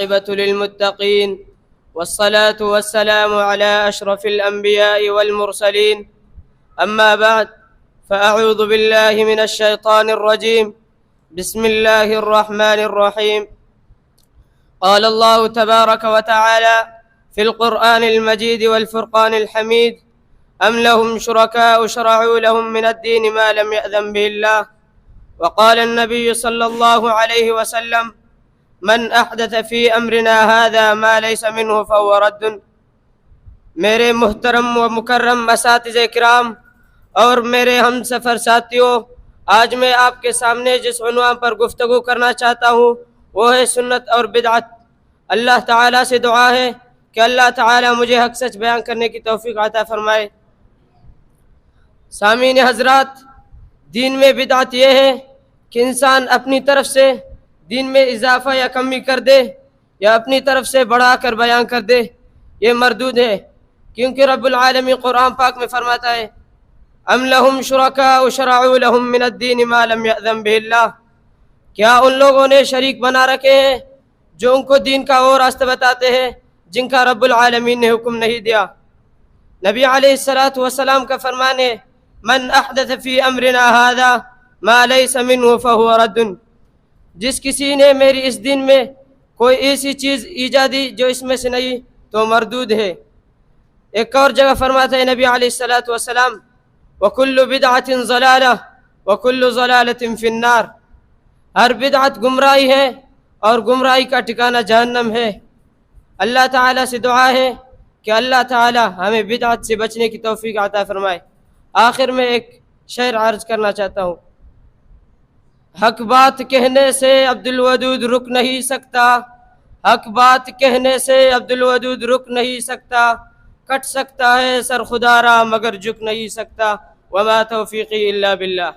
والعاقبة للمتقين والصلاة والسلام على أشرف الأنبياء والمرسلين أما بعد فأعوذ بالله من الشيطان الرجيم بسم الله الرحمن الرحيم قال الله تبارك وتعالى في القرآن المجيد والفرقان الحميد أم لهم شركاء شرعوا لهم من الدين ما لم يأذن به الله وقال النبي صلى الله عليه وسلم من أحدث في أمرنا هذا ما ليس منه فهو رد। मेरे मुहतरम व मुकर्रम असातिज़े किराम और मेरे हम सफ़र साथियों, आज मैं आपके सामने जिस उन्वान पर गुफ्तगू करना चाहता हूँ वो है सुन्नत और बिदअत। अल्लाह ताला से दुआ है कि अल्लाह ताला मुझे हक सच बयान करने की तौफीक अता फरमाए। सामीन हजरात, दीन में बिदअत ये है कि इंसान अपनी तरफ से दीन में इजाफा या कमी कर दे या अपनी तरफ से बढ़ा कर बयान कर दे, ये मरदूद है। क्योंकि रब्बुल आलमीन कुरान पाक में फरमाता है अम लहुम शुरका शरअू लहुम मिन अद्दीन मा लम यअज़न बिहिल्लाह, क्या उन लोगों ने शरीक बना रखे हैं जो उनको दीन का वो रास्ता बताते हैं जिनका रब्बुल आलमीन ने हुक्म नहीं दिया। नबी अलैहिस्सलातु वस्सलाम का फरमान है मन अहदथ फी अमरिना हादा मा लैसा मिन्हु फहुव रद्दुन, जिस किसी ने मेरी इस दिन में कोई ऐसी चीज़ ईजादी जो इसमें से नहीं तो मरदूद है। एक और जगह फरमाता है नबी अलैहिस्सलातु वस्सलाम वकुल्लु बिदअतिन ज़लाला वकुल्लु ज़लालतिन फिन्नार, हर बिदअत गुमराही है और गुमराही का ठिकाना जहन्नम है। अल्लाह ताला से दुआ है कि अल्लाह ताला हमें बिदअत से बचने की तौफीक अता फरमाए। आखिर में एक शेर अर्ज करना चाहता हूँ। हक बात कहने से अब्दुल वदूद रुक नहीं सकता, हक बात कहने से अब्दुल वदूद रुक नहीं सकता, कट सकता है सर खुदारा मगर झुक नहीं सकता। वमा तौफीकी इल्ला बिल्लाह।